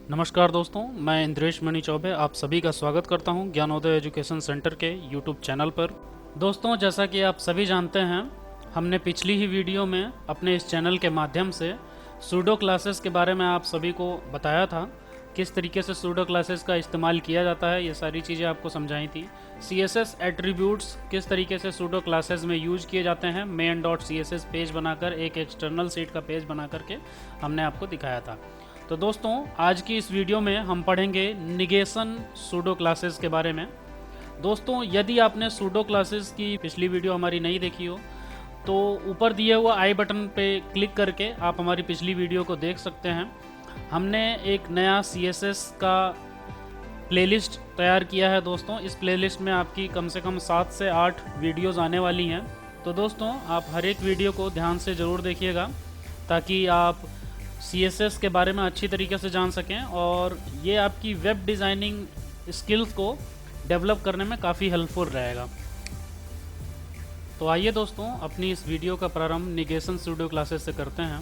नमस्कार दोस्तों, मैं इंद्रेश मणि चौबे आप सभी का स्वागत करता हूं ज्ञानोदय एजुकेशन सेंटर के यूट्यूब चैनल पर। दोस्तों, जैसा कि आप सभी जानते हैं, हमने पिछली ही वीडियो में अपने इस चैनल के माध्यम से सूडो क्लासेस के बारे में आप सभी को बताया था। किस तरीके से सूडो क्लासेस का इस्तेमाल किया जाता है, ये सारी चीज़ें आपको समझाई थी। CSS एट्रीब्यूट्स किस तरीके से सूडो क्लासेस में यूज किए जाते हैं, main.css पेज बनाकर, एक एक्सटर्नल सीट का पेज बना करके हमने आपको दिखाया था। तो दोस्तों, आज की इस वीडियो में हम पढ़ेंगे निगेशन सूडो क्लासेस के बारे में। दोस्तों, यदि आपने सूडो क्लासेस की पिछली वीडियो हमारी नहीं देखी हो तो ऊपर दिए हुआ आई बटन पे क्लिक करके आप हमारी पिछली वीडियो को देख सकते हैं। हमने एक नया CSS का प्लेलिस्ट तैयार किया है दोस्तों। इस प्लेलिस्ट में आपकी कम से कम 7 से 8 वीडियोज़ आने वाली हैं। तो दोस्तों, आप हर एक वीडियो को ध्यान से ज़रूर देखिएगा ताकि आप CSS के बारे में अच्छी तरीके से जान सकें और ये आपकी वेब डिज़ाइनिंग स्किल्स को डेवलप करने में काफ़ी हेल्पफुल रहेगा। तो आइए दोस्तों, अपनी इस वीडियो का प्रारंभ निगेशन सूडो क्लासेस से करते हैं।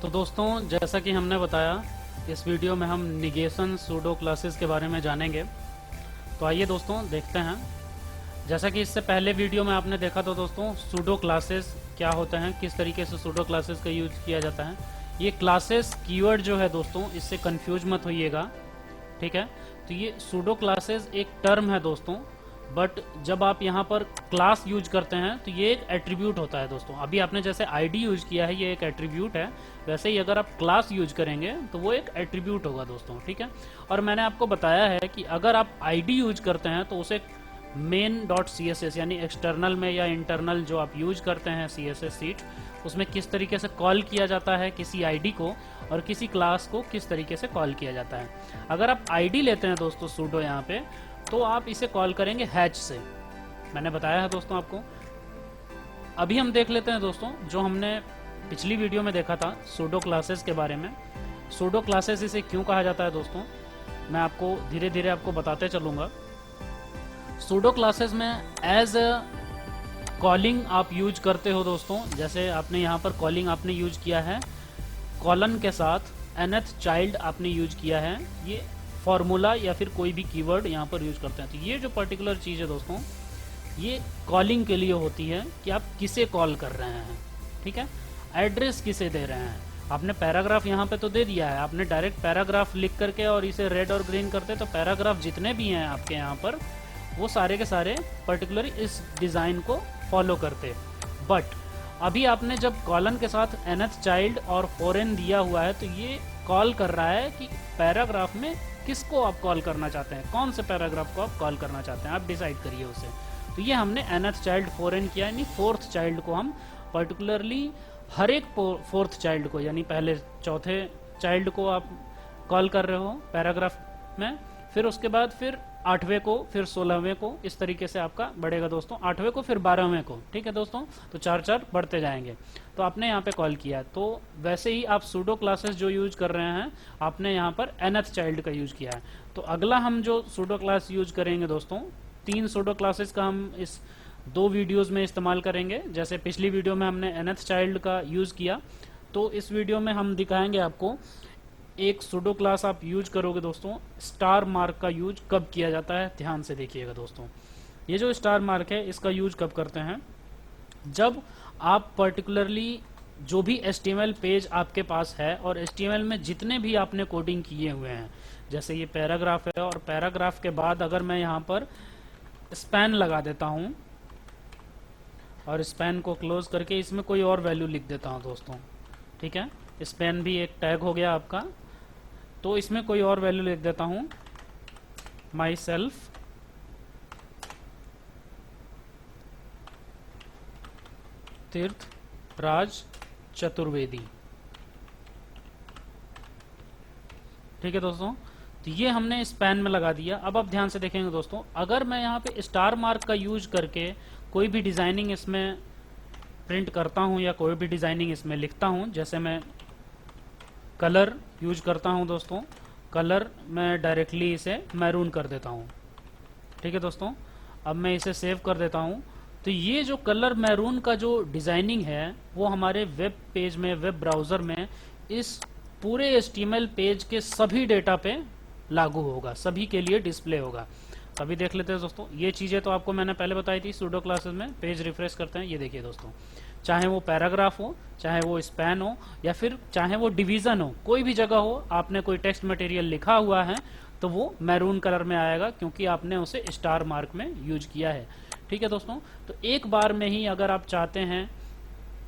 तो दोस्तों, जैसा कि हमने बताया, इस वीडियो में हम निगेशन सूडो क्लासेस के बारे में जानेंगे। तो आइए दोस्तों, देखते हैं। जैसा कि इससे पहले वीडियो में आपने देखा तो दोस्तों, सूडो क्लासेस क्या होते हैं, किस तरीके से सूडो क्लासेस का यूज किया जाता है। ये क्लासेस कीवर्ड जो है दोस्तों, इससे कंफ्यूज मत होइएगा, ठीक है। तो ये सूडो क्लासेस एक टर्म है दोस्तों, बट जब आप यहाँ पर क्लास यूज करते हैं तो ये एक एट्रीब्यूट होता है दोस्तों। अभी आपने जैसे आईडी यूज किया है, ये एक एट्रीब्यूट है, वैसे ही अगर आप क्लास यूज करेंगे तो वो एक एट्रीब्यूट होगा दोस्तों, ठीक है। और मैंने आपको बताया है कि अगर आप आईडी यूज करते हैं तो उसे main.css यानी एक्सटर्नल में या इंटरनल जो आप यूज करते हैं CSS सीट, उसमें किस तरीके से कॉल किया जाता है किसी आईडी को, और किसी क्लास को किस तरीके से कॉल किया जाता है। अगर आप आईडी लेते हैं दोस्तों सूडो यहाँ पे, तो आप इसे कॉल करेंगे हैच से। मैंने बताया है दोस्तों आपको। अभी हम देख लेते हैं दोस्तों जो हमने पिछली वीडियो में देखा था सूडो क्लासेस के बारे में। सूडो क्लासेस इसे क्यों कहा जाता है दोस्तों, मैं आपको धीरे धीरे आपको बताते चलूँगा। सूडो क्लासेस में एज कॉलिंग आप यूज करते हो दोस्तों। जैसे आपने यहाँ पर कॉलिंग आपने यूज किया है, कॉलन के साथ nth चाइल्ड आपने यूज किया है, ये फॉर्मूला या फिर कोई भी कीवर्ड यहाँ पर यूज करते हैं। तो ये जो पर्टिकुलर चीज़ है दोस्तों, ये कॉलिंग के लिए होती है कि आप किसे कॉल कर रहे हैं, ठीक है। एड्रेस किसे दे रहे हैं। आपने पैराग्राफ यहाँ पे तो दे दिया है, आपने डायरेक्ट पैराग्राफ लिख करके और इसे रेड और ग्रीन करते तो पैराग्राफ जितने भी हैं आपके यहाँ पर, वो सारे के सारे पर्टिकुलर इस डिज़ाइन को फॉलो करते। बट अभी आपने जब कॉलन के साथ nth चाइल्ड और फॉरेन दिया हुआ है, तो ये कॉल कर रहा है कि पैराग्राफ में किसको आप कॉल करना चाहते हैं, कौन से पैराग्राफ को आप कॉल करना चाहते हैं, आप डिसाइड करिए उसे। तो ये हमने nth चाइल्ड फॉरेन किया, यानी फोर्थ चाइल्ड को हम पर्टिकुलरली हर एक फोर्थ चाइल्ड को, यानी पहले चौथे चाइल्ड को आप कॉल कर रहे हो पैराग्राफ में, फिर उसके बाद फिर 8वें को, फिर 16वें को, इस तरीके से आपका बढ़ेगा दोस्तों। 8वें को फिर 12वें को, ठीक है दोस्तों। तो 4-4 बढ़ते जाएंगे। तो आपने यहाँ पे कॉल किया, तो वैसे ही आप सूडो क्लासेस जो यूज कर रहे हैं, आपने यहाँ पर nth चाइल्ड का यूज किया है। तो अगला हम जो सूडो क्लास यूज करेंगे दोस्तों, 3 सूडो क्लासेस का हम इस 2 वीडियोस में इस्तेमाल करेंगे। जैसे पिछली वीडियो में हमने nth चाइल्ड का यूज किया, तो इस वीडियो में हम दिखाएंगे आपको एक सूडो क्लास आप यूज करोगे दोस्तों, स्टार मार्क का यूज कब किया जाता है। ध्यान से देखिएगा दोस्तों, ये जो स्टार मार्क है इसका यूज कब करते हैं, जब आप पर्टिकुलरली जो भी HTML पेज आपके पास है और HTML में जितने भी आपने कोडिंग किए हुए हैं, जैसे ये पैराग्राफ है और पैराग्राफ के बाद अगर मैं यहाँ पर स्पैन लगा देता हूँ और स्पैन को क्लोज करके इसमें कोई और वैल्यू लिख देता हूँ दोस्तों, ठीक है। स्पैन भी एक टैग हो गया आपका, तो इसमें कोई और वैल्यू लिख देता हूं, माई सेल्फ तीर्थ राज चतुर्वेदी, ठीक है दोस्तों। तो ये हमने स्पैन में लगा दिया। अब आप ध्यान से देखेंगे दोस्तों, अगर मैं यहाँ पे स्टार मार्क का यूज करके कोई भी डिजाइनिंग इसमें प्रिंट करता हूँ या कोई भी डिजाइनिंग इसमें लिखता हूँ, जैसे मैं कलर यूज करता हूँ दोस्तों, कलर मैं डायरेक्टली इसे मैरून कर देता हूँ, ठीक है दोस्तों। अब मैं इसे सेव कर देता हूँ। तो ये जो कलर मैरून का जो डिजाइनिंग है वो हमारे वेब पेज में, वेब ब्राउजर में इस पूरे HTML पेज के सभी डेटा पे लागू होगा, सभी के लिए डिस्प्ले होगा। तो अभी देख लेते हैं दोस्तों, ये चीजें तो आपको मैंने पहले बताई थी सूडो क्लासेस में। पेज रिफ्रेश करते हैं, ये देखिए दोस्तों, चाहे वो पैराग्राफ हो, चाहे वो स्पैन हो, या फिर चाहे वो डिवीजन हो, कोई भी जगह हो, आपने कोई टेक्स्ट मटेरियल लिखा हुआ है तो वो मैरून कलर में आएगा क्योंकि आपने उसे स्टार मार्क में यूज किया है। ठीक है दोस्तों, तो एक बार में ही अगर आप चाहते हैं,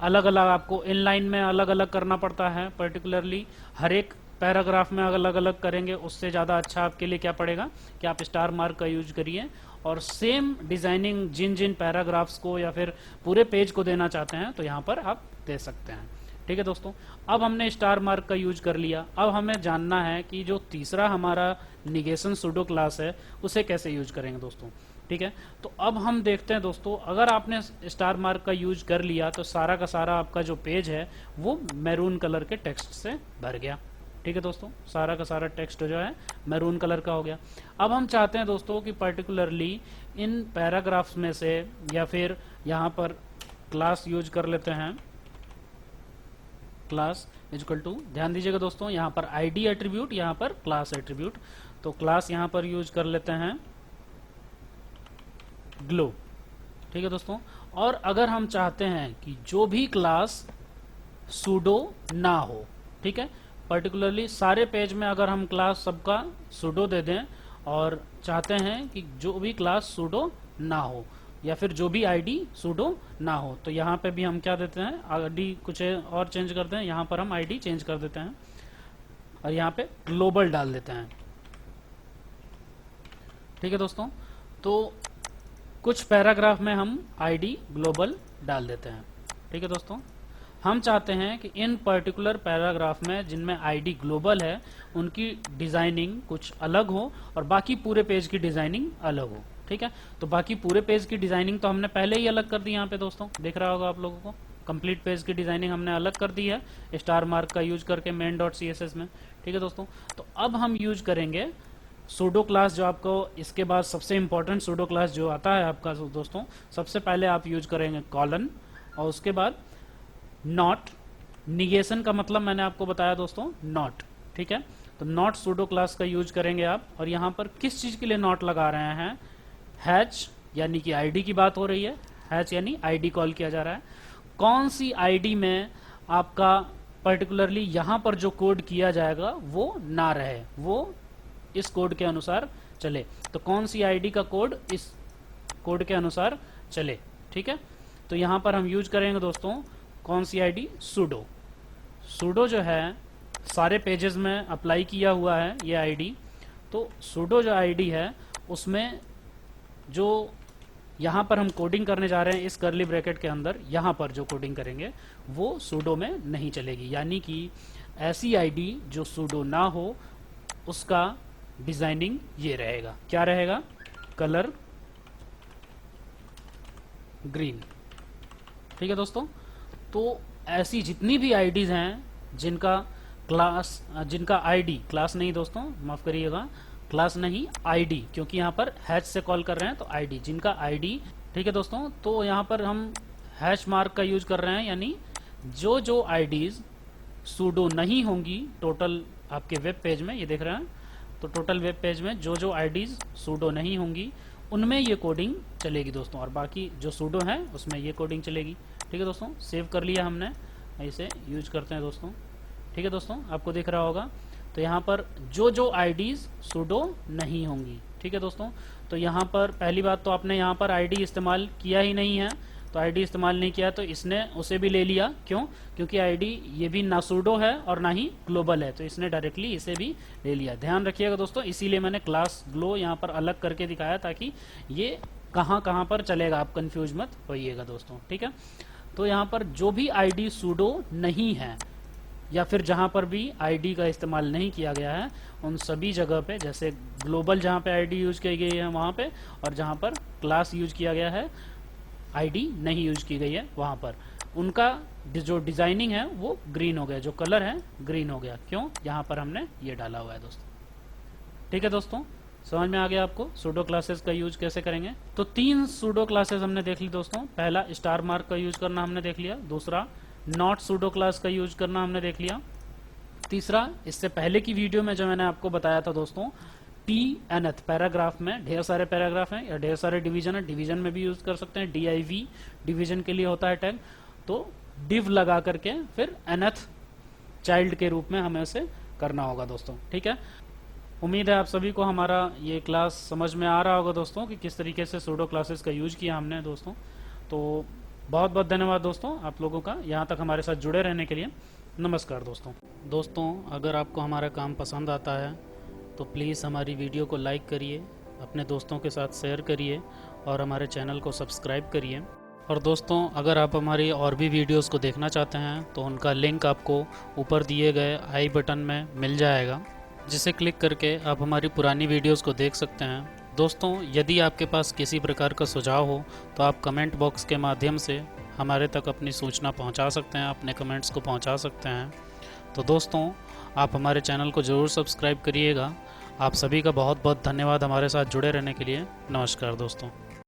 अलग अलग आपको इनलाइन में अलग अलग करना पड़ता है, पर्टिकुलरली हर एक पैराग्राफ में अलग अलग करेंगे, उससे ज़्यादा अच्छा आपके लिए क्या पड़ेगा कि आप स्टार मार्क का यूज करिए और सेम डिजाइनिंग जिन जिन पैराग्राफ्स को या फिर पूरे पेज को देना चाहते हैं तो यहाँ पर आप दे सकते हैं। ठीक है दोस्तों, अब हमने स्टार मार्क का यूज कर लिया। अब हमें जानना है कि जो तीसरा हमारा निगेशन सूडो क्लास है उसे कैसे यूज करेंगे दोस्तों। ठीक है, तो अब हम देखते हैं दोस्तों, अगर आपने स्टार मार्क का यूज कर लिया तो सारा का सारा आपका जो पेज है वो मैरून कलर के टेक्स्ट से भर गया। ठीक है दोस्तों, सारा का सारा टेक्स्ट जो है मैरून कलर का हो गया। अब हम चाहते हैं दोस्तों कि पर्टिकुलरली इन पैराग्राफ्स में से, या फिर यहाँ पर क्लास यूज कर लेते हैं, क्लास इक्वल टू, ध्यान दीजिएगा दोस्तों, यहाँ पर आईडी एट्रीब्यूट, यहाँ पर क्लास एट्रीब्यूट। तो क्लास यहाँ पर यूज कर लेते हैं ग्लो। ठीक है दोस्तों, और अगर हम चाहते हैं कि जो भी क्लास सूडो ना हो, ठीक है, पर्टिकुलरली सारे पेज में अगर हम क्लास सबका सूडो दे दें और चाहते हैं कि जो भी क्लास सूडो ना हो या फिर जो भी आईडी सूडो ना हो, तो यहाँ पे भी हम क्या देते हैं, आईडी कुछ और चेंज करते हैं, यहाँ पर हम आईडी चेंज कर देते हैं और यहाँ पे ग्लोबल डाल देते हैं। ठीक है दोस्तों, तो कुछ पैराग्राफ में हम आईडी ग्लोबल डाल देते हैं। ठीक है दोस्तों, हम चाहते हैं कि इन पर्टिकुलर पैराग्राफ में जिनमें आईडी ग्लोबल है उनकी डिजाइनिंग कुछ अलग हो और बाकी पूरे पेज की डिजाइनिंग अलग हो। ठीक है, तो बाकी पूरे पेज की डिजाइनिंग तो हमने पहले ही अलग कर दी, यहाँ पे दोस्तों दिख रहा होगा आप लोगों को, कंप्लीट पेज की डिजाइनिंग हमने अलग कर दी है स्टार मार्क का यूज करके main.css में। ठीक है दोस्तों, तो अब हम यूज करेंगे सूडो क्लास, जो आपको इसके बाद सबसे इंपॉर्टेंट सूडो क्लास जो आता है आपका दोस्तों, सबसे पहले आप यूज करेंगे कॉलन और उसके बाद नॉट। निगेशन का मतलब मैंने आपको बताया दोस्तों, नॉट। ठीक है, तो नॉट सूडो क्लास का यूज करेंगे आप, और यहाँ पर किस चीज के लिए नॉट लगा रहे हैं, हैच यानी कि आईडी की बात हो रही है, हैच यानी आईडी कॉल किया जा रहा है। कौन सी आईडी में आपका पर्टिकुलरली यहाँ पर जो कोड किया जाएगा वो ना रहे, वो इस कोड के अनुसार चले, तो कौन सी आईडी का कोड इस कोड के अनुसार चले। ठीक है, तो यहाँ पर हम यूज करेंगे दोस्तों कौन सी आईडी, सूडो। सूडो जो है सारे पेजेस में अप्लाई किया हुआ है ये आईडी, तो सूडो जो आईडी है उसमें जो यहाँ पर हम कोडिंग करने जा रहे हैं इस कर्ली ब्रैकेट के अंदर, यहाँ पर जो कोडिंग करेंगे वो सूडो में नहीं चलेगी, यानी कि ऐसी आईडी जो सूडो ना हो उसका डिजाइनिंग ये रहेगा, क्या रहेगा, कलर ग्रीन। ठीक है दोस्तों, तो ऐसी जितनी भी आईडीज हैं जिनका क्लास, जिनका आईडी, क्लास नहीं दोस्तों माफ करिएगा, क्लास नहीं आईडी, क्योंकि यहाँ पर हैच से कॉल कर रहे हैं तो आईडी, जिनका आईडी। ठीक है दोस्तों, तो यहाँ पर हम हैश मार्क का यूज कर रहे हैं, यानी जो जो आईडीज सूडो नहीं होंगी टोटल आपके वेब पेज में, ये देख रहे हैं, तो टोटल वेब पेज में जो जो आईडीज सूडो नहीं होंगी उनमें ये कोडिंग चलेगी दोस्तों, और बाकी जो सूडो है उसमें ये कोडिंग चलेगी। ठीक है दोस्तों, सेव कर लिया हमने, इसे यूज करते हैं दोस्तों। ठीक है दोस्तों, आपको दिख रहा होगा, तो यहाँ पर जो जो आईडीज सूडो नहीं होंगी। ठीक है दोस्तों, तो यहाँ पर पहली बात तो आपने यहाँ पर आईडी इस्तेमाल किया ही नहीं है, तो आईडी इस्तेमाल नहीं किया तो इसने उसे भी ले लिया, क्यों, क्योंकि आईडी ये भी ना सूडो है और ना ही ग्लोबल है, तो इसने डायरेक्टली इसे भी ले लिया। ध्यान रखिएगा दोस्तों, इसीलिए मैंने क्लास ग्लो यहाँ पर अलग करके दिखाया ताकि ये कहाँ कहाँ पर चलेगा, आप कंफ्यूज मत होइएगा दोस्तों। ठीक है, तो यहाँ पर जो भी आईडी सूडो नहीं है या फिर जहाँ पर भी आईडी का इस्तेमाल नहीं किया गया है उन सभी जगह पे, जैसे ग्लोबल जहाँ पे आईडी यूज की गई है वहाँ पे, और जहाँ पर क्लास यूज किया गया है आईडी नहीं यूज की गई है वहाँ पर, उनका जो डिजाइनिंग है वो ग्रीन हो गया, जो कलर है ग्रीन हो गया, क्यों, यहाँ पर हमने ये डाला हुआ है दोस्तों। ठीक है दोस्तों, समझ में आ गया आपको सूडो क्लासेस का यूज कैसे करेंगे। तो 3 सूडो क्लासेस हमने देख ली दोस्तों। पहला स्टार मार्क का यूज करना हमने देख लिया, दूसरा नॉट सूडो क्लास का यूज करना हमने देख लिया, तीसरा इससे पहले की वीडियो में जो मैंने आपको बताया था दोस्तों, पी एनथ पैराग्राफ में ढेर सारे पैराग्राफ हैं या ढेर सारे डिवीजन है, डिवीजन में भी यूज कर सकते हैं, DIV डिवीजन के लिए होता है टैग, तो डिव लगा करके फिर एनथ चाइल्ड के रूप में हमें उसे करना होगा दोस्तों। ठीक है, उम्मीद है आप सभी को हमारा ये क्लास समझ में आ रहा होगा दोस्तों कि किस तरीके से सूडो क्लासेस का यूज किया हमने दोस्तों। तो बहुत बहुत धन्यवाद दोस्तों आप लोगों का यहाँ तक हमारे साथ जुड़े रहने के लिए। नमस्कार दोस्तों, अगर आपको हमारा काम पसंद आता है तो प्लीज़ हमारी वीडियो को लाइक करिए, अपने दोस्तों के साथ शेयर करिए और हमारे चैनल को सब्सक्राइब करिए। और दोस्तों, अगर आप हमारी और भी वीडियोस को देखना चाहते हैं तो उनका लिंक आपको ऊपर दिए गए आई बटन में मिल जाएगा, जिसे क्लिक करके आप हमारी पुरानी वीडियोस को देख सकते हैं। दोस्तों, यदि आपके पास किसी प्रकार का सुझाव हो तो आप कमेंट बॉक्स के माध्यम से हमारे तक अपनी सूचना पहुंचा सकते हैं, अपने कमेंट्स को पहुंचा सकते हैं। तो दोस्तों, आप हमारे चैनल को ज़रूर सब्सक्राइब करिएगा। आप सभी का बहुत बहुत धन्यवाद हमारे साथ जुड़े रहने के लिए। नमस्कार दोस्तों।